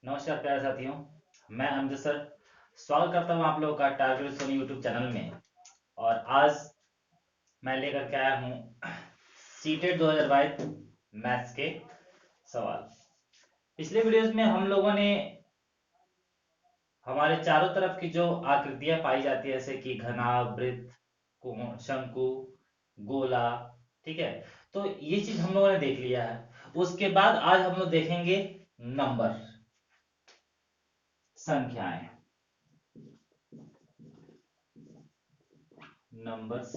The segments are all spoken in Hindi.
नमस्कार प्यारे साथियों, मैं अमजद सर स्वागत करता हूं आप लोगों का टारगेट सोनी यूट्यूब चैनल में। और आज मैं लेकर के आया हूं सीटेट 2022 मैथ्स के सवाल। पिछले वीडियोस में हम लोगों ने हमारे चारों तरफ की जो आकृतियां पाई जाती है, जैसे कि घना, वृत्त, शंकु, गोला, ठीक है, तो ये चीज हम लोगों ने देख लिया है। उसके बाद आज हम लोग देखेंगे नंबर, संख्याएं, नंबर्स,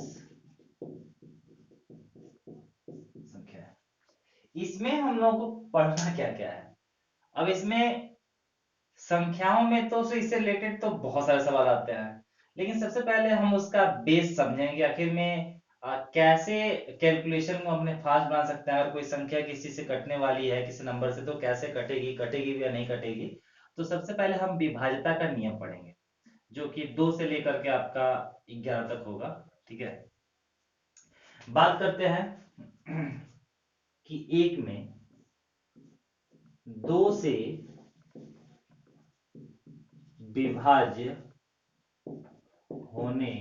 संख्या। इसमें हम लोगों को पढ़ना क्या क्या है। अब इसमें संख्याओं में तो इससे रिलेटेड तो बहुत सारे सवाल आते हैं, लेकिन सबसे पहले हम उसका बेस समझेंगे। आखिर में कैसे कैलकुलेशन को अपने फास्ट बना सकते हैं। अगर कोई संख्या किसी से कटने वाली है, किसी नंबर से, तो कैसे कटेगी, कटेगी भी या नहीं कटेगी। तो सबसे पहले हम विभाज्यता का नियम पढ़ेंगे, जो कि 2 से लेकर के आपका 11 तक होगा। ठीक है, बात करते हैं कि एक में 2 से विभाज्य होने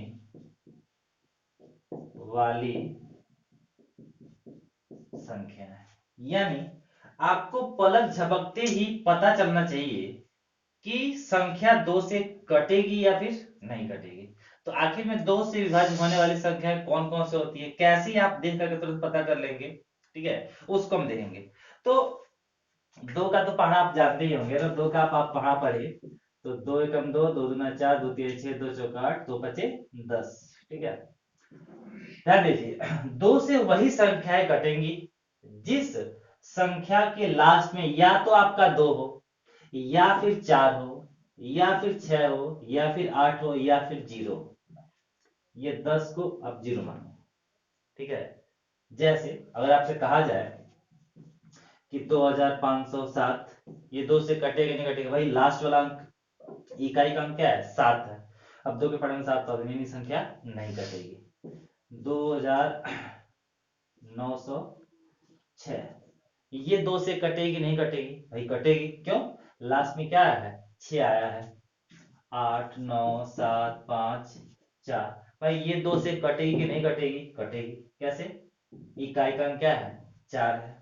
वाली संख्या है। यानी आपको पलक झपकते ही पता चलना चाहिए कि संख्या 2 से कटेगी या फिर नहीं कटेगी। तो आखिर में 2 से विभाज्य होने वाली संख्याएं कौन कौन से होती है, कैसे आप देख करके तुरंत पता कर लेंगे, ठीक है, उसको हम देखेंगे। तो 2 का तो पढ़ा आप जानते ही होंगे ना। 2 का आप पढ़ा पढ़े तो 2 एकम 2, 2 दूना 4, 2 तीन 6, 2 चौका 8, 2 पचे 10। ठीक है, ध्यान दीजिए, 2 से वही संख्याएं कटेंगी जिस संख्या के लास्ट में या तो आपका 2 हो, या फिर 4 हो, या फिर 6 हो, या फिर 8 हो, या फिर 0। ये 10 को आप 0 मानो। ठीक है, जैसे अगर आपसे कहा जाए कि 2507, ये 2 से कटेगा नहीं कटेगा, भाई लास्ट वाला अंक, इकाई का अंक क्या है, 7 है। अब 2 के पढ़े में 7 तो अभी संख्या नहीं कटेगी। 2906, ये 2 से कटेगी नहीं कटेगी, भाई कटेगी। क्यों? लास्ट में क्या आया है, 6 आया है। 8 9 7 5 4, भाई ये 2 से कटेगी कि नहीं कटेगी, कटेगी। कैसे? इकाई का अंक क्या है, 4 है।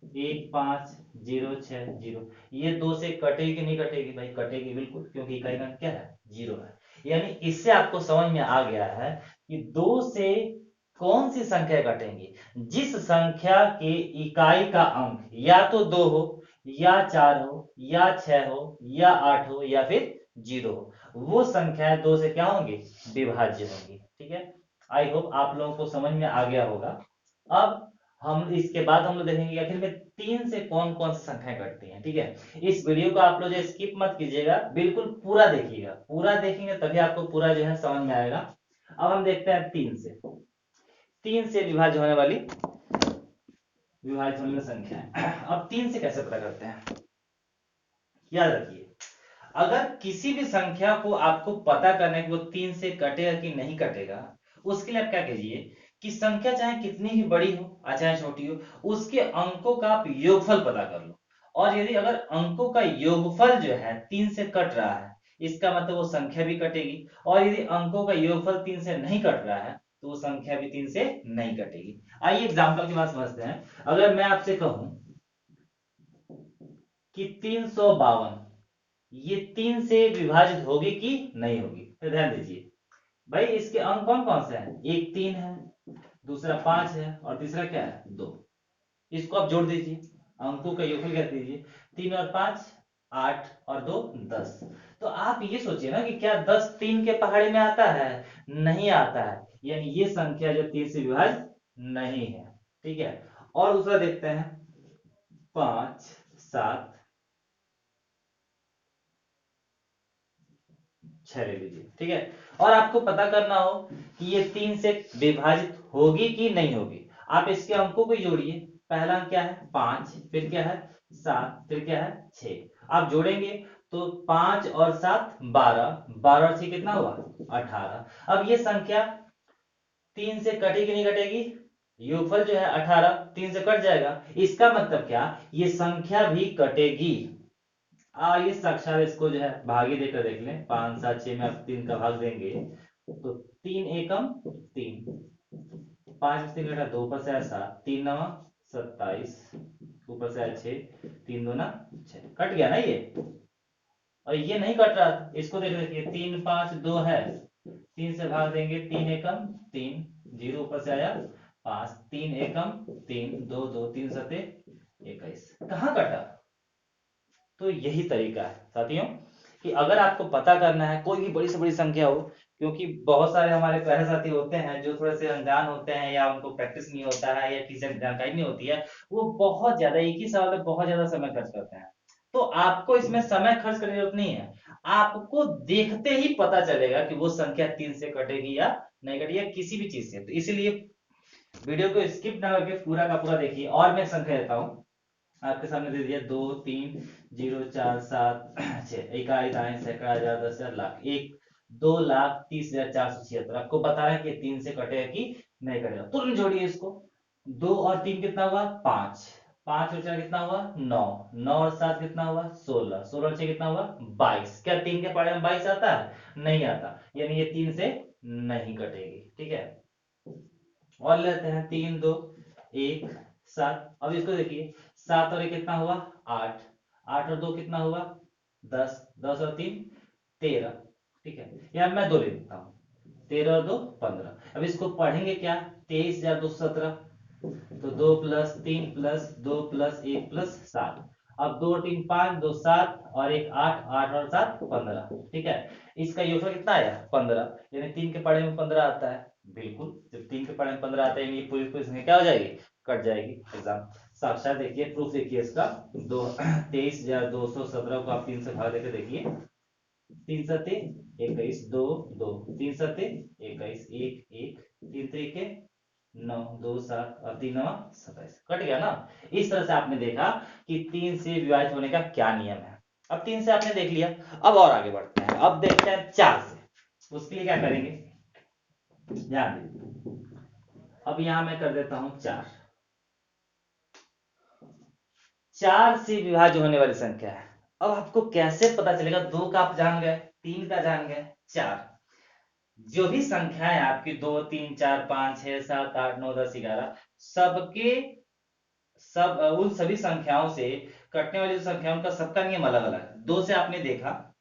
1506 0, ये 2 से कटेगी कि नहीं कटेगी, भाई कटेगी बिल्कुल, क्योंकि इकाई का अंक क्या है, 0 है। यानी इससे आपको समझ में आ गया है कि 2 से कौन सी संख्या कटेंगी, जिस संख्या के इकाई का अंक या तो 2 हो, या 4 हो, या 6 हो, या 8 हो, या फिर 0 हो, वो संख्याएं 2 से क्या होंगी, विभाज्य होंगी। ठीक है, आई होप आप लोगों को समझ में आ गया होगा। अब हम इसके बाद हम लोग देखेंगे कि आखिर में 3 से कौन कौन सी संख्याएं कटती हैं। ठीक है, इस वीडियो को आप लोग जो स्किप मत कीजिएगा, बिल्कुल पूरा देखिएगा। पूरा देखेंगे तभी आपको पूरा जो है समझ में आएगा। अब हम देखते हैं 3 से विभाज्य होने वाली संख्या है। अब 3 से कैसे पता करते हैं, याद रखिए, अगर किसी भी संख्या को आपको पता करना है कि वो 3 से कटेगा कि नहीं कटेगा, उसके लिए आप क्या कीजिए कि संख्या चाहे कितनी ही बड़ी हो चाहे छोटी हो, उसके अंकों का आप योगफल पता कर लो। और यदि अगर अंकों का योगफल जो है 3 से कट रहा है, इसका मतलब वो संख्या भी कटेगी। और यदि अंकों का योगफल 3 से नहीं कट रहा है, तो वो संख्या भी 3 से नहीं कटेगी। आइए एग्जाम्पल की बात समझते हैं। अगर मैं आपसे कहूं कि 352, ये 3 से विभाजित होगी कि नहीं होगी, तो ध्यान दीजिए, भाई इसके अंक कौन कौन से हैं, एक 3 है, दूसरा 5 है, और तीसरा क्या है, 2। इसको आप जोड़ दीजिए, अंकों का योगफल कर दीजिए। 3 और 5 8, और 2 10। तो आप ये सोचिए ना कि क्या 10 3 के पहाड़े में आता है, नहीं आता है। यानी ये संख्या जो 3 से विभाजित नहीं है। ठीक है, और दूसरा देखते हैं, 5 7 6 ले लीजिए। ठीक है, और आपको पता करना हो कि ये 3 से विभाजित होगी कि नहीं होगी, आप इसके अंकों को जोड़िए। पहला अंक क्या है, 5, फिर क्या है 7, फिर क्या है 6। आप जोड़ेंगे तो 5 और 7 12, 12 और 6 कितना हुआ, 18। अब ये संख्या 3 से कटेगी नहीं कटेगी, योगफल जो है 18 3 से कट जाएगा, इसका मतलब क्या, ये संख्या भी कटेगी। ये साक्षात इसको जो है भागी देकर देख लें। 5 7 6 में आप 3 का भाग देंगे तो 3 एकम 3, 5 में 3 घटा 2, ऊपर से आया 7, 3 9 27, ऊपर से आया 6, 3 2 ना 6, कट गया ना ये। और ये नहीं कट रहा, इसको देख देखिए 3 5 2 है, 3 से भाग देंगे 3 एकम 3, 0 ऊपर से आया 5, 3 एकम 3, 2 2 3 सते 21, कहाँ कटा। तो यही तरीका है साथियों कि अगर आपको पता करना है कोई भी बड़ी से बड़ी संख्या हो, क्योंकि बहुत सारे हमारे प्यारे साथी होते हैं जो थोड़े से अनजान होते हैं या उनको प्रैक्टिस नहीं होता है या किसी की जानकारी नहीं होती है, वो बहुत ज्यादा एक ही सवाल में बहुत ज्यादा समय खर्च करते हैं। तो आपको इसमें समय खर्च करने की जरूरत नहीं है, आपको देखते ही पता चलेगा कि वो संख्या 3 से कटेगी या नहीं कटेगी, या किसी भी चीज से। तो इसीलिए वीडियो को स्किप ना करके पूरा का पूरा देखिए। और मैं संख्या देता हूँ आपके सामने, दे दिया 2 3 0 4 7 6, इकाई दाएं सैकड़ा हजार 10,000 लाख, 1,02,30,476। आपको बता रहे हैं कि 3 से कटेगा कि नहीं कटेगा। तुरंत जोड़िए इसको, 2 और 3 कितना हुआ 5, 5 और 4 कितना हुआ 9, 9 और 7 कितना हुआ 16, 16 और 6 कितना हुआ 22। क्या 3 के पढ़े में 22 आता है? नहीं आता, यानी ये 3 से नहीं कटेगी। ठीक है, और लेते हैं 3 2 1 7। अब इसको देखिए, 7 और 1 कितना हुआ 8, 8 और 2 कितना हुआ 10, 10 और 3 13। ठीक है, या मैं 2 ले लेता हूँ, 13 और 2 15। अब इसको पढ़ेंगे क्या, 23,217। तो 2 प्लस 3 प्लस 2 प्लस 1 प्लस 7। अब 2 3 5 2 7 और 1 8, 8 और 7 15। ठीक है, इसका योगफल कितना आया 15, यानी 3 के पढ़े में 15 आता है। बिल्कुल, जब 3 के पढ़े में 15 आता है ये पूरी पूरी संख्या क्या हो जाएगी, कट जाएगी। एग्जाम साक्षात देखिए, प्रूफ देखिए इसका। दो 23,217 को आप 3 से भाग देकर देखिए, 3 सते 21, 2 2, 3 सते 21, 1 1, 3 तरीके 9, 2 7 और 3 9 27, कट गया ना। इस तरह से आपने देखा कि 3 से विभाजित होने का क्या नियम है। अब 3 से आपने देख लिया, अब और आगे बढ़ते हैं, अब देखते हैं 4 से। उसके लिए क्या करेंगे, ध्यान दीजिए। अब यहां मैं कर देता हूं 4, 4 से विभाज्य होने वाली संख्या है। अब आपको कैसे पता चलेगा, 2 का आप जान गए, 3 का जान गए, 4, जो भी संख्याएं आपकी 2 3 4 5 6 7 8 9 10 11, सबके सब उन सभी संख्याओं से कटने वाली जो संख्या उनका सबका नियम अलग अलग है। 2 से आपने देखा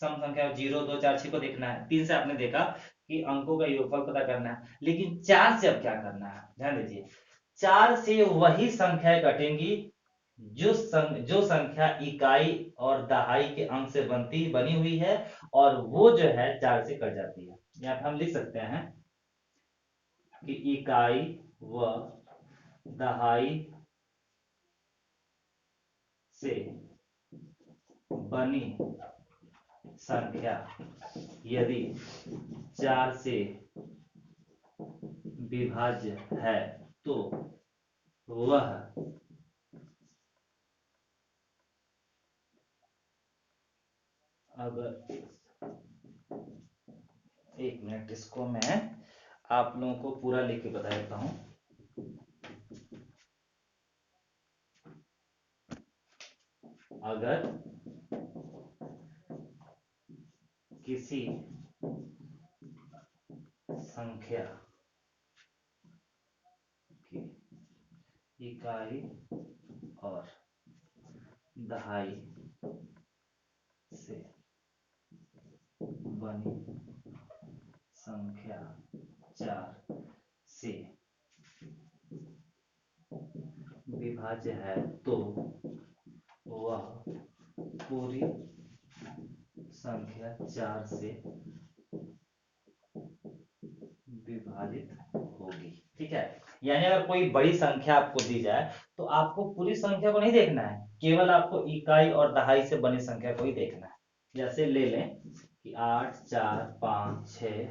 सम संख्या 0 2 4 6 को देखना है, 3 से आपने देखा कि अंकों का योगफल पता करना है, लेकिन 4 से अब क्या करना है, ध्यान दीजिए। 4 से वही संख्याएं कटेंगी जो संख्या इकाई और दहाई के अंक से बनी हुई है, और वो जो है 4 से कट जाती है। यहाँ पे हम लिख सकते हैं कि इकाई व दहाई से बनी संख्या यदि 4 से विभाज्य है तो वह अगर, एक मिनट इसको मैं आप लोगों को पूरा लिख के बता देता हूं। अगर किसी संख्या की इकाई और दहाई से बनी संख्या 4 से विभाज्य है तो वह पूरी संख्या 4 से विभाजित होगी। ठीक है, यानी अगर कोई बड़ी संख्या आपको दी जाए तो आपको पूरी संख्या को नहीं देखना है, केवल आपको इकाई और दहाई से बनी संख्या को ही देखना है। जैसे ले लें कि 8 4 5 6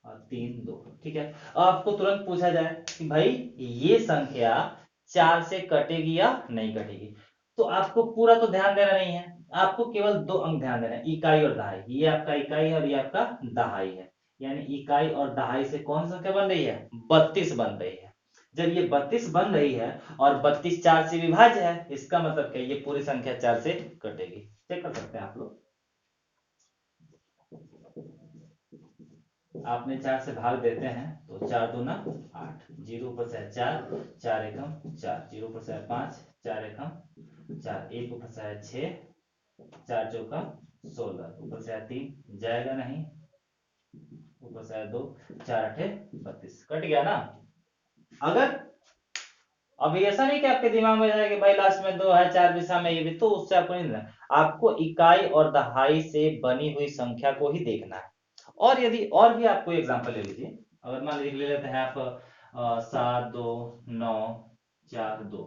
और 3 2। ठीक है, अब आपको तुरंत पूछा जाए कि भाई ये संख्या 4 से कटेगी या नहीं कटेगी, तो आपको पूरा तो ध्यान देना नहीं है, आपको केवल 2 अंक ध्यान देना है, इकाई और दहाई। ये आपका इकाई है और ये आपका दहाई है, यानी इकाई और दहाई से कौन सी संख्या बन रही है 32 बन रही है। जब ये 32 बन रही है और 32 4 से विभाज्य है, इसका मतलब क्या, ये पूरी संख्या 4 से कटेगी। चेक कर सकते हैं आप लोग। आपने 4 से भाग देते हैं तो 4 दूना 8, 0 ऊपर से 4, 4 एकम 4, 0 ऊपर से 5, 4 एकम 4, 1 ऊपर से 6, 4 चौका 16, ऊपर से 3 जाएगा नहीं, ऊपर से 2, 4 8 32, कट गया ना। अगर अभी ऐसा नहीं कि आपके दिमाग में जाए कि भाई लास्ट में 2 है 4 दिशा में ये भी, तो उससे आपको नहीं देखना, आपको इकाई और दहाई से बनी हुई संख्या को ही देखना है। और यदि और भी आपको एग्जांपल ले लीजिए, अगर मान लीजिए ले लेते हैं आप 72942,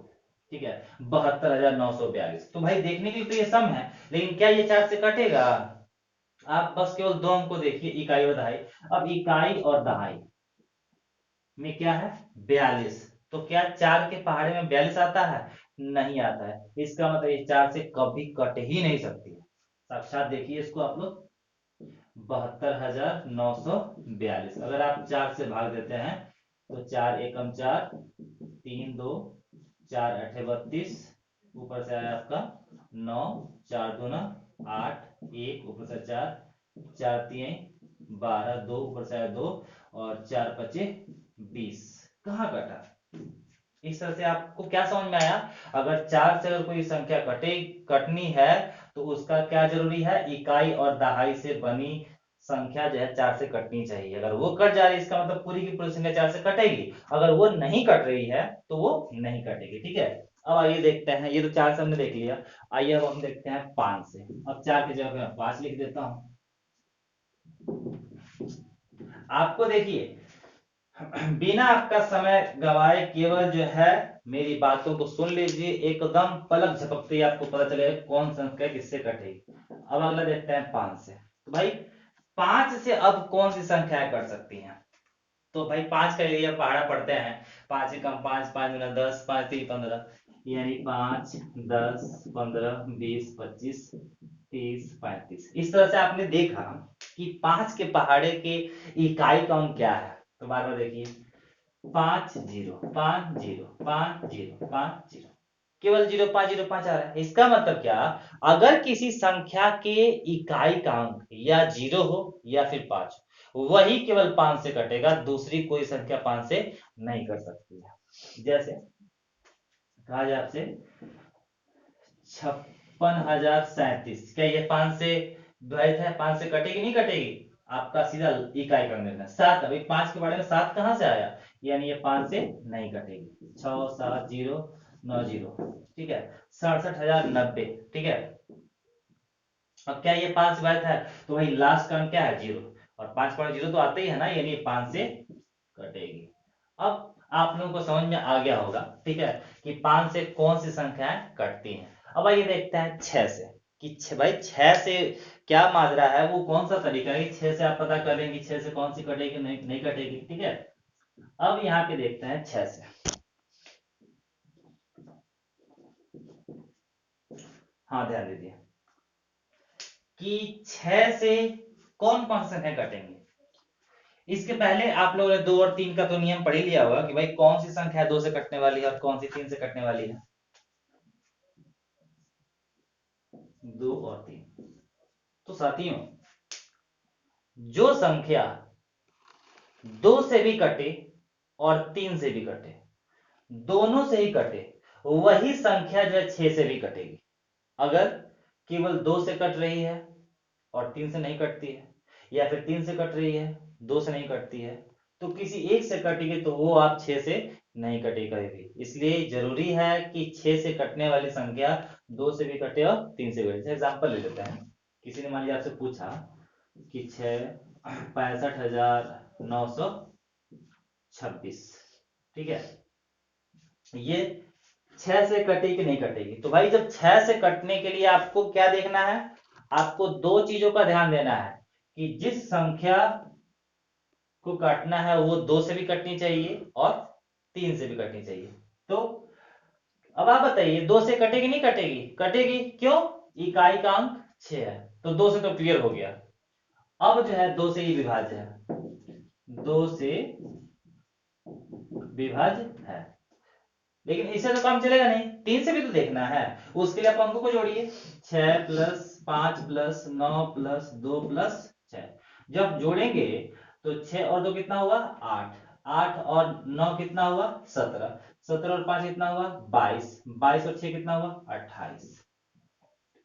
ठीक है, 72,942, तो भाई देखने के लिए तो ये सम है, लेकिन क्या ये 4 से कटेगा? आप बस केवल दो अंक को देखिए, इकाई और दहाई। अब इकाई और दहाई में क्या है, 42, तो क्या 4 के पहाड़े में 42 आता है? नहीं आता है। इसका मतलब ये 4 से कभी कट ही नहीं सकती है। साक्षात देखिए इसको आप लोग, 72,942, अगर आप 4 से भाग देते हैं तो 4 एकम 4, 3 2, 4 8 32, ऊपर से आया आपका 9, 4 दूना 8, 1 ऊपर से 4, 4 3 12, 2 ऊपर से आया 2, और 4 पचे 20, कहाँ कटा? इस तरह से आपको क्या समझ में आया? अगर 4 से अगर कोई संख्या कटनी है तो उसका क्या जरूरी है, इकाई और दहाई से बनी संख्या जो है 4 से कटनी चाहिए। अगर वो कट जा रही है इसका मतलब पूरी की पूरी संख्या 4 से कटेगी, अगर वो नहीं कट रही है तो वो नहीं कटेगी। ठीक है, अब आइए देखते हैं, ये तो 4 से हमने देख लिया, आइए अब हम देखते हैं 5 से। अब 4 की जगह पे मैं 5 लिख देता हूं। आपको देखिए, बिना आपका समय गवाए केवल जो है मेरी बातों को सुन लीजिए, एकदम पलक झपकते ही आपको पता चलेगा कौन संख्या किससे कटेगी। अब अगला देखते हैं 5 से। तो भाई 5 से अब कौन सी संख्याएं कट सकती हैं? तो भाई 5 का एरिया पहाड़ा पढ़ते हैं, 5 एकम 5, 5 गुना 10, 5 3 15, यानी 5 10 15 20 25 30 35। इस तरह से आपने देखा कि 5 के पहाड़े के इकाई का अंक क्या है। तो बार बार देखिए, 5 0 5 0 5 0 5 0, केवल 0 5 0 5 आ रहा है। इसका मतलब क्या, अगर किसी संख्या के इकाई का अंक या 0 हो या फिर 5, वही केवल 5 से कटेगा, दूसरी कोई संख्या 5 से नहीं कट सकती है। जैसे कहा जाए आपसे 56,037, क्या ये 5 से विभाजित है? 5 से कटेगी नहीं कटेगी? आपका सीधा इकाई कर देना। 7, अभी 5 के बारे में 7 कहां से आया, यानी ये 5 से नहीं कटेगी। 6 7 0 9 0, ठीक है, 67,090, ठीक है। अब क्या ये 5 से विभाजित है, तो वही लास्ट का अंक क्या है, 0, और 5 तो आते ही है ना, यानी ये 5 से कटेगी। अब आप लोगों को समझ में आ गया होगा, ठीक है, कि 5 से कौन सी संख्याएं कटती हैं। अब आइए देखते हैं 6 से, कि भाई 6 से क्या माजरा है, वो कौन सा तरीका है, 6 से आप पता कर लेंगे 6 से कौन सी कटेगी नहीं कटेगी। ठीक है, अब यहाँ पे देखते हैं 6 से। हाँ ध्यान दीजिए कि 6 से कौन कौन सी संख्या कटेंगे। इसके पहले आप लोगों ने 2 और 3 का तो नियम पढ़ ही लिया होगा कि भाई कौन सी संख्या 2 से कटने वाली है और कौन सी 3 से कटने वाली है। 2 और 3। तो साथियों, जो संख्या 2 से भी कटे और 3 से भी कटे, दोनों से ही कटे, वही संख्या जो है 6 से भी कटेगी। अगर केवल 2 से कट रही है और 3 से नहीं कटती है, या फिर 3 से कट रही है 2 से नहीं कटती है, तो किसी एक से कटेगी तो वो आप 6 से नहीं कटेगी कभी भी। इसलिए जरूरी है कि 6 से कटने वाली संख्या 2 से भी कटे और 3 से भी कटे। एग्जाम्पल ले लेते हैं, किसी ने मान लिया आपसे पूछा कि 65,926, ठीक है, ये 6 से कटेगी कि नहीं कटेगी। तो भाई जब 6 से कटने के लिए आपको क्या देखना है, आपको दो चीजों का ध्यान देना है, कि जिस संख्या को काटना है वो 2 से भी कटनी चाहिए और 3 से भी कटनी चाहिए। तो अब आप बताइए, 2 से कटेगी नहीं कटेगी? कटेगी, क्यों? इकाई का अंक 6 है, तो 2 से तो क्लियर हो गया। अब जो है 2 से ही विभाज्य है, 2 से विभाज्य है। लेकिन इससे तो काम चलेगा नहीं, 3 से भी तो देखना है। उसके लिए आप अंकों को जोड़िए, 6 प्लस 5 प्लस 9 प्लस 2 प्लस 6। जब जोड़ेंगे तो 6 और 2 कितना हुआ 8, 8 और 9 कितना हुआ 17, 17 और 5 कितना हुआ 22, 22 और 6 कितना हुआ 28।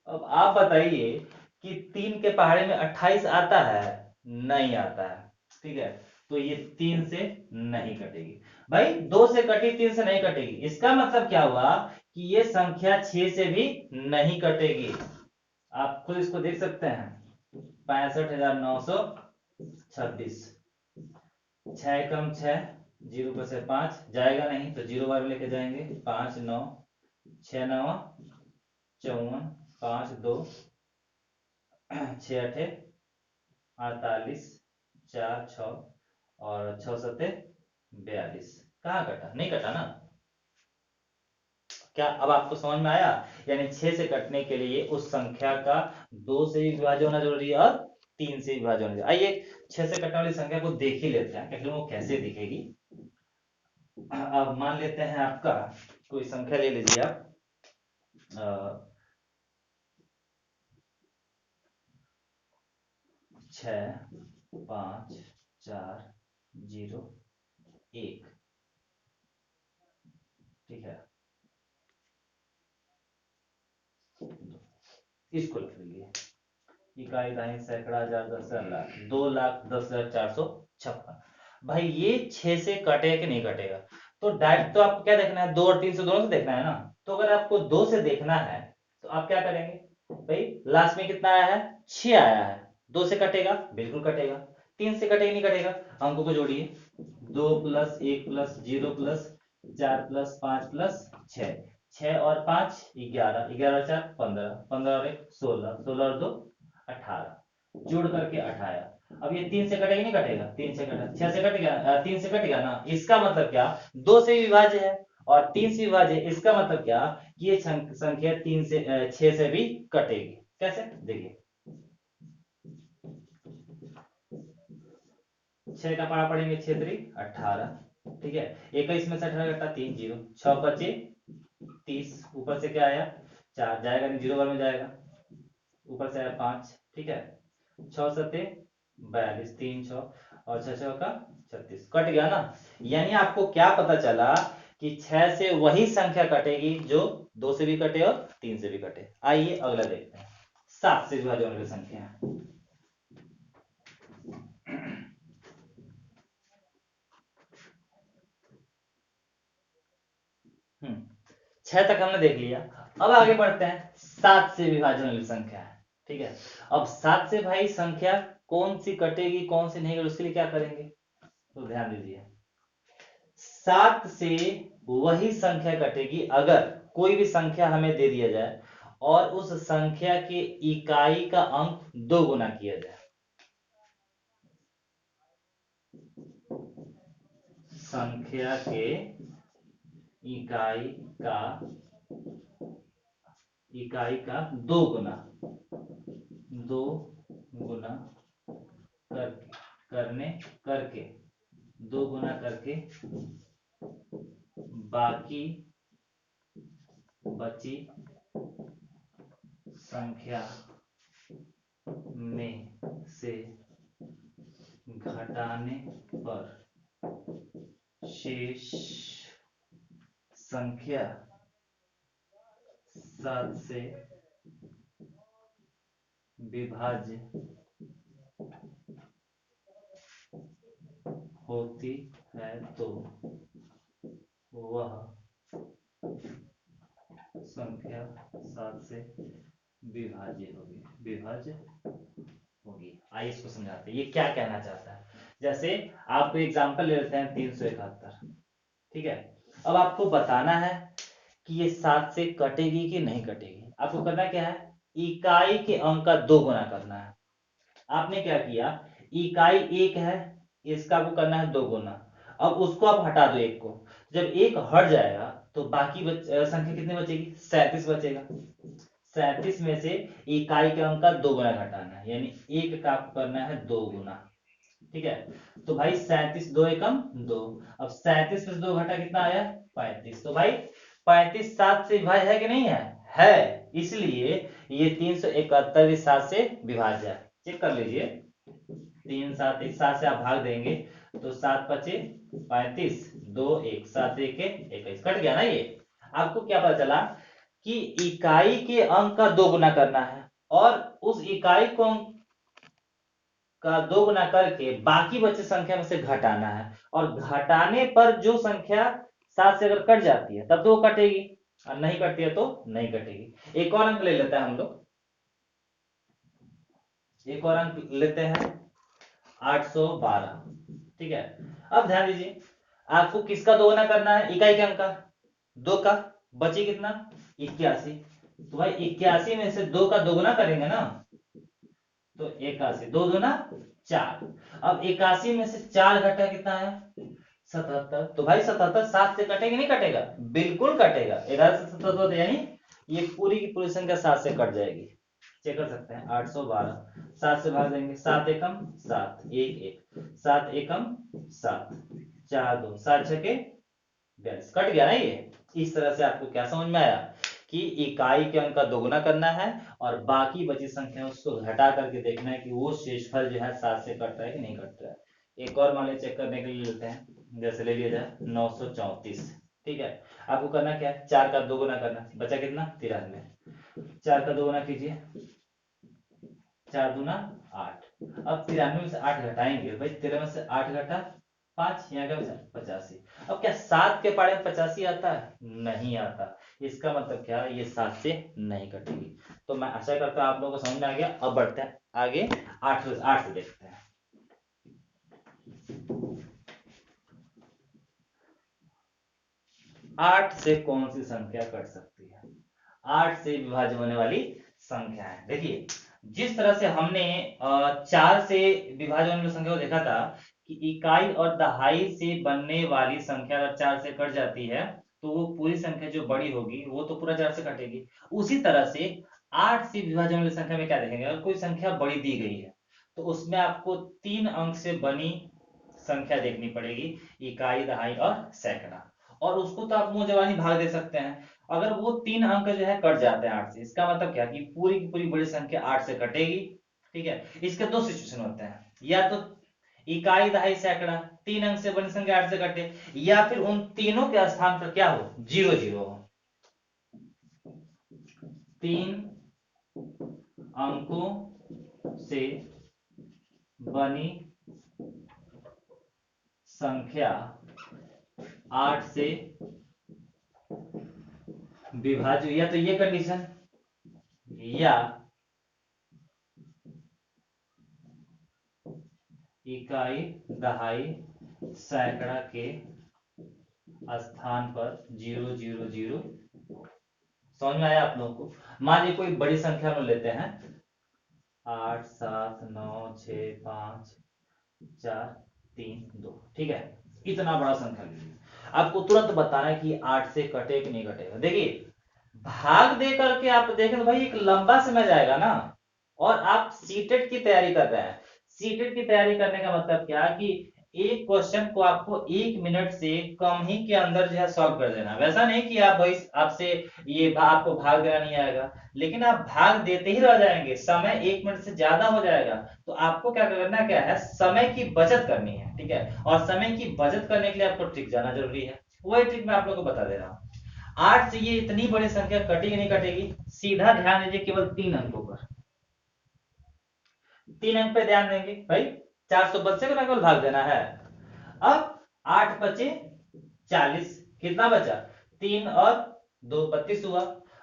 अब आप बताइए कि 3 के पहाड़े में 28 आता है? नहीं आता है। ठीक है, तो ये 3 से नहीं कटेगी भाई, 2 से कटी 3 से नहीं कटेगी। इसका मतलब क्या हुआ कि ये संख्या 6 से भी नहीं कटेगी। आप खुद इसको देख सकते हैं, 65,926, 6 कम 6, 0 पर से 5 जाएगा नहीं तो 0 बार लेके जाएंगे, 5 9 6 9 54, 5 2 6 8 48, 4 6 और 6 7 42। कहाँ कटा? नहीं कटा ना। क्या अब आपको समझ में आया? यानी 6 से कटने के लिए उस संख्या का 2 से भी विभाज्य होना जरूरी है और 3 से विभाज्य होना जरूरी है। आइए 6 से कटने वाली संख्या को देख ही लेते हैं, आखिर वो कैसे दिखेगी। अब मान लेते हैं आपका कोई संख्या ले लीजिए आप, 6 5 4 0 1। ठीक है, इसको लिख लीजिए, इकाई दाई सैकड़ा हजार दस हजार लाख, 2,10,456। भाई ये 6 से कटेगा कि नहीं कटेगा? तो डायरेक्ट तो आपको क्या देखना है, 2 और 3 से दोनों से देखना है ना। तो अगर आपको 2 से देखना है तो आप क्या करेंगे भाई, लास्ट में कितना आया है 6 आया है, 2 से कटेगा बिल्कुल कटेगा, 3 से कटेगा नहीं कटेगा। अंकों को जोड़िए, 2 plus 1 plus 0 plus 4 plus 5 plus 6, 6 और 5 11, 11 और 4 15, 15 और 1 16, 16 और 2 18, जोड़ करके 18। अब ये 3 से कटेगा नहीं कटेगा? 3 से कटेगा, 6 से कटेगा, 3 से कटेगा ना। इसका मतलब क्या, 2 से विभाज्य है और 3 से विभाज्य है। इसका मतलब क्या कि ये संख्या 3 से 6 से भी कटेगी। कैसे देखिए, 6 का पढ़ा पढ़ेंगे 6 3 18। ठीक है, 21 में से 18 घटा 3 0, 6 25 30, ऊपर से क्या आया 4 जाएगा नहीं, 0 बार में जाएगा, ऊपर से आया 5। ठीक है, 6 सत्ते 42, 3 6 और 6 6 का 36, कट गया ना। यानी आपको क्या पता चला कि 6 से वही संख्या कटेगी जो 2 से भी कटे और 3 से भी कटे। आइए अगला देखते हैं, 7 से विभाज्य होने की संख्या। 6 तक हमने देख लिया, अब आगे बढ़ते हैं, 7 से विभाजन वाली संख्या है। ठीक है, अब 7 से भाई संख्या कौन सी कटेगी कौन सी नहीं, उसके लिए क्या करेंगे तो ध्यान दीजिए। 7 से वही संख्या कटेगी अगर कोई भी संख्या हमें दे दिया जाए और उस संख्या के इकाई का अंक 2 गुना किया जाए। संख्या के इकाई का 2 गुना, 2 गुना करके 2 गुना करके बाकी बची संख्या में से घटाने पर शेष संख्या 7 से विभाज्य होती है तो वह संख्या 7 से विभाज्य होगी। आइए इसको समझाते हैं ये क्या कहना चाहता है। जैसे आपको एग्जांपल ले लेते हैं 371। ठीक है, अब आपको बताना है कि ये 7 से कटेगी कि नहीं कटेगी। आपको करना क्या है, इकाई के अंक का 2 गुना करना है। आपने क्या किया, इकाई 1 है, इसका आपको करना है 2 गुना। अब उसको आप हटा दो 1 को, जब 1 हट जाएगा तो बाकी संख्या कितनी बचेगी 37 बचेगा। 37 में से इकाई के अंक का 2 गुना घटाना है, यानी 1 का आपको करना है 2 गुना। ठीक है। तो भाई 37, 2 एकम 2। अब 37 में से 2 घटा कितना आया? 35। तो भाई 35 7 से विभाज्य है कि नहीं है? है। इसलिए ये 371 भी 7 से विभाज्य है। चेक कर लीजिए। 3 7 1 7 से आप भाग देंगे तो 7 पचे 35, 2 1 7 1 21, कट गया ना ये। आपको क्या पता चला कि इकाई के अंक का 2 गुना करना है और उस इकाई को अंक का 2 गुना करके बाकी बचे संख्या में से घटाना है, और घटाने पर जो संख्या 7 से अगर कट जाती है तब तो वो कटेगी, और नहीं कटती है तो नहीं कटेगी। एक और अंक ले लेते हैं हम लोग, एक और अंक लेते हैं 812। ठीक है। अब ध्यान दीजिए, आपको किसका 2 गुना करना है? इकाई के अंक का 2 का। बचे कितना? 81। तो भाई 81 में से 2 का 2 गुना करेंगे ना, तो 81, 2 दूना 4। अब 81 में से 4 घटा कितना आया? 77। तो भाई 77 7 से कटेगा नहीं कटेगा? बिल्कुल कटेगा। 11 से 77 यानी ये पूरी की पूरी संख्या 7 से कट जाएगी। चेक कर सकते हैं। 812 7 से भाग देंगे, 7 एकम 7, 1 1, 7 एकम 7, 4 2, 7 छके 42, कट गया ना ये। इस तरह से आपको क्या समझ में आया कि इकाई के अंक का दोगुना करना है और बाकी बची संख्या उसको घटा करके देखना है कि वो शेषफल जो है 7 से कट रहा है कि नहीं कट रहा है। एक और मान लीजिए चेक करने के लिए लेते हैं, जैसे ले लिया जाए 934। ठीक है। आपको करना क्या है? 4 का 2 गुना करना, बचा कितना? 93। 4 का 2 गुना कीजिए, 4 दूना 8। अब 93 में से 8 घटाएंगे भाई, 13 में से 8 घटा 5, यहाँ का 85। अब क्या 7 के पारे में 85 आता है? नहीं आता। इसका मतलब क्या? ये 7 से नहीं कटेगी। तो मैं आशा करता हूं आप लोगों को समझ में आ गया। अब बढ़ते हैं आगे, 8 से देखते हैं। 8 से कौन सी संख्या कट सकती है? 8 से विभाज्य होने वाली संख्या है। देखिए, जिस तरह से हमने 4 से विभाज्य होने वाली संख्या को देखा था कि इकाई और दहाई से बनने वाली संख्या अगर 4 से कट जाती है तो वो पूरी संख्या जो बड़ी होगी वो तो पूरा 4 से कटेगी। उसी तरह से 8 से विभाज्य होने वाली संख्या में क्या देखेंगे? अगर कोई संख्या बड़ी दी गई है तो उसमें आपको 3 अंक से बनी संख्या देखनी पड़ेगी, इकाई दहाई और सैकड़ा। और उसको तो आप मुंह जबानी भाग दे सकते हैं। अगर वो 3 अंक जो है कट जाते हैं 8 से, इसका मतलब क्या कि पूरी की पूरी बड़ी संख्या 8 से कटेगी। ठीक है। इसके दो सिचुएशन होते हैं, या तो इकाई दहाई सैकड़ा 3 अंक से बनी संख्या 8 से कटे, या फिर उन तीनों के स्थान पर क्या हो? 0 0 हो। 3 अंकों से बनी संख्या 8 से विभाज्य, या तो ये कंडीशन, या इकाई दहाई सैकड़ा के स्थान पर 0 0 0। समझ में आया आप लोगों को? मान लीजिए कोई बड़ी संख्या में लेते हैं, 8 7 9 6 5 4 3 2। ठीक है। इतना बड़ा संख्या लीजिए, आपको तुरंत बताना है कि 8 से कटे कि नहीं कटेगा। देखिए, भाग दे करके आप देखें तो भाई एक लंबा समय जाएगा ना। और आप सीटेट की तैयारी कर रहे हैं, सीटेट की तैयारी करने का मतलब क्या कि एक क्वेश्चन को आपको 1 मिनट से कम ही के अंदर जो है सॉल्व कर देना। वैसा नहीं कि आप भाई आपसे ये आपको भाग देना नहीं आएगा, लेकिन आप भाग देते ही रह जाएंगे, समय 1 मिनट से ज्यादा हो जाएगा। तो आपको क्या करना क्या है? समय की बचत करनी है। ठीक है। और समय की बचत करने के लिए आपको ट्रिक जाना जरूरी है। वही ट्रिक मैं आप लोगों को बता दे रहा हूँ। 8 से ये इतनी बड़ी संख्या कटेगी नहीं कटेगी? सीधा ध्यान दीजिए केवल 3 अंकों पर। 3 अंक पे ध्यान देंगे भाई, 400 को ना केवल भाग देना है। अब 8 बचे 40, कितना बचा? 3 और 2 32 हुआ,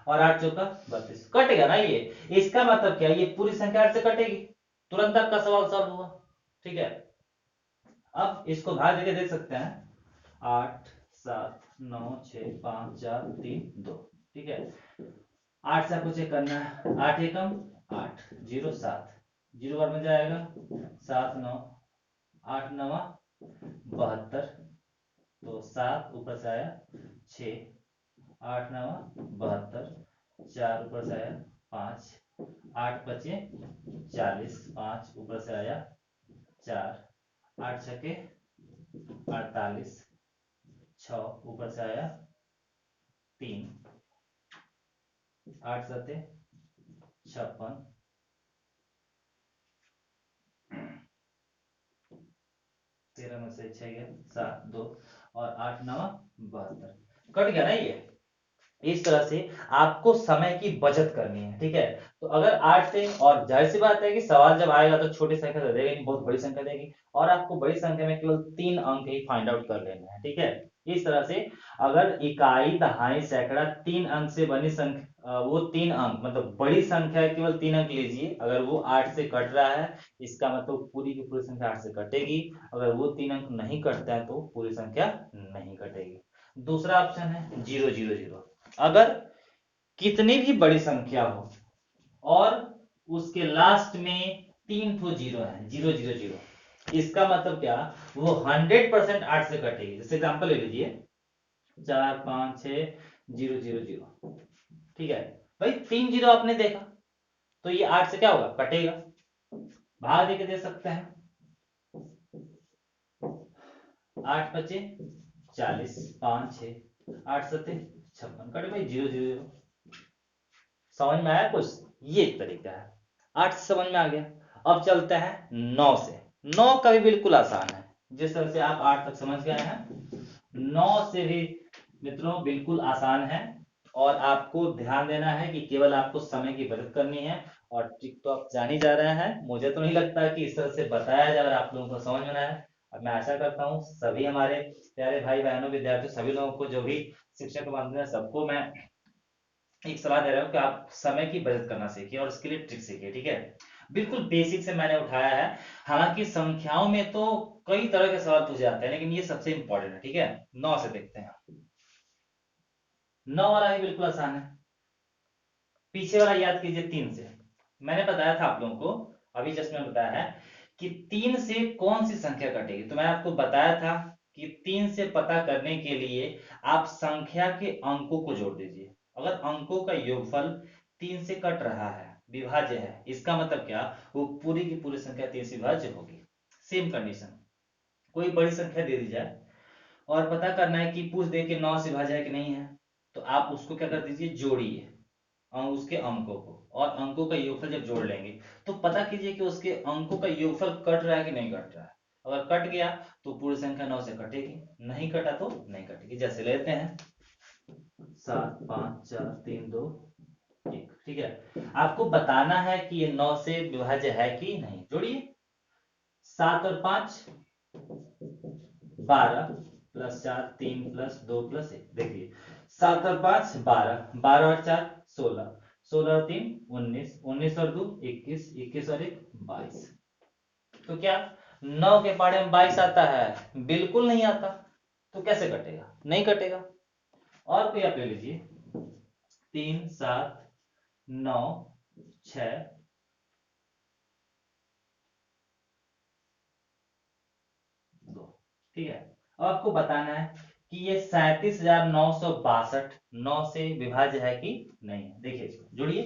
और 8 चौका 32, कट गया ना ये। इसका मतलब क्या? ये पूरी संख्या 8 से कटेगी। तुरंत आपका सवाल सॉल्व हुआ। ठीक है। अब इसको भाग देके देख सकते हैं, 8 7 9 6 5 4 3 2। ठीक है। 8 से आपको चेक करना है, 8 एकम 8, 0 7, 0 बार में जाएगा 7 9, 8 9 72। तो 7 ऊपर से आया 6, 8 9 72, 4 ऊपर से आया 5, 8 बचे 40, 5 ऊपर से आया 4, 8 छके 48, 6 ऊपर से आया 3, 8 सते 56, 13 में से 6 गया 7, 2 और 8 9 72, कट गया ना ये। इस तरह से आपको समय की बचत करनी है, ठीक है। तो अगर 8 से, और जाहिर सी बात है कि सवाल जब आएगा तो छोटी संख्या से देगा नहीं, बहुत बड़ी संख्या देगी, और आपको बड़ी संख्या में केवल 3 अंक ही फाइंड आउट कर लेना है, ठीक है। इस तरह से अगर इकाई, दहाई, सैकड़ा 3 अंक से बनी संख्या, वो 3 अंक मतलब बड़ी संख्या है, केवल 3 अंक लीजिए। अगर वो 8 से कट रहा है, इसका मतलब पूरी की पूरी संख्या 8 से कटेगी। अगर वो 3 अंक नहीं कटता है तो पूरी संख्या नहीं कटेगी। दूसरा ऑप्शन है 0 0 0। अगर कितनी भी बड़ी संख्या हो और उसके लास्ट में 3 ठो जीरो है, 0 0 0, इसका मतलब क्या, वो 100% 8 से कटेगी। जैसे एग्जांपल ले लीजिए 4 5 6 0 0 0, ठीक है भाई, 3 जीरो आपने देखा तो ये 8 से क्या होगा, कटेगा। भाग देके दे सकते हैं, 8 पचे 40, 5 6 8 सते 56, कटे भाई 0 0 0। समझ में आया कुछ, ये एक तरीका है। 8 से समझ में आ गया। अब चलते हैं 9 से। 9 का भी बिल्कुल आसान है, जिस तरह से आप 8 तक समझ गए हैं, 9 से भी मित्रों बिल्कुल आसान है। और आपको ध्यान देना है कि केवल आपको समय की बचत करनी है। और ट्रिक तो आप जान ही जा रहे हैं, मुझे तो नहीं लगता कि इस तरह से बताया जाए और आप लोगों को समझ में आए। अब मैं आशा करता हूँ सभी हमारे प्यारे भाई बहनों विद्यार्थियों सभी लोगों को, जो भी शिक्षक मानते हैं, सबको मैं एक सलाह दे रहा हूँ कि आप समय की बचत करना सीखिए और इसके लिए ट्रिक सीखिए, ठीक है। बिल्कुल बेसिक से मैंने उठाया है। हालांकि संख्याओं में तो कई तरह के सवाल पूछे जाते हैं, लेकिन ये सबसे इंपॉर्टेंट है, ठीक है। 9 से देखते हैं। 9 वाला ही बिल्कुल आसान है। पीछे वाला याद कीजिए 3 से। मैंने बताया था आप लोगों को, अभी जस्ट मैंने बताया है कि 3 से कौन सी संख्या कटेगी। तो मैंने आपको बताया था कि 3 से पता करने के लिए आप संख्या के अंकों को जोड़ दीजिए। अगर अंकों का योगफल 3 से कट रहा है, विभाज्य है, इसका मतलब क्या, वो पूरी की पूरी संख्या 3 से विभाज्य होगी। सेम कंडीशन, कोई बड़ी संख्या दे दी जाए और पता करना है कि पूछ दे कि 9 से विभाज्य है कि नहीं है, तो आप उसको क्या कर दीजिए, जोड़िए उसके अंकों को, और अंकों का योगफल जब जोड़ लेंगे तो पता कीजिए कि उसके अंकों का योगफल कट रहा है कि नहीं कट रहा है। अगर कट गया तो पूरी संख्या 9 से कटेगी, नहीं कटा तो नहीं कटेगी। जैसे लेते हैं 7 5 4 3 2 1, ठीक है। आपको बताना है कि ये 9 से विभाज्य है कि नहीं। जोड़िए, 7 और 5 12, प्लस 4 3 प्लस 2 प्लस 1, देखिए 7 और 5 12, 12 और 4 16, 16 और 3 19, 19 और 2 21, 21 और 1 22। तो क्या 9 के पाड़े में 22 आता है? बिल्कुल नहीं आता। तो कैसे कटेगा, नहीं कटेगा। और कोई आप ले लीजिए 3 7 9 6 2, ठीक है। अब आपको बताना है कि ये 37,962 9 से विभाज्य है कि नहीं। देखिए जोड़िए,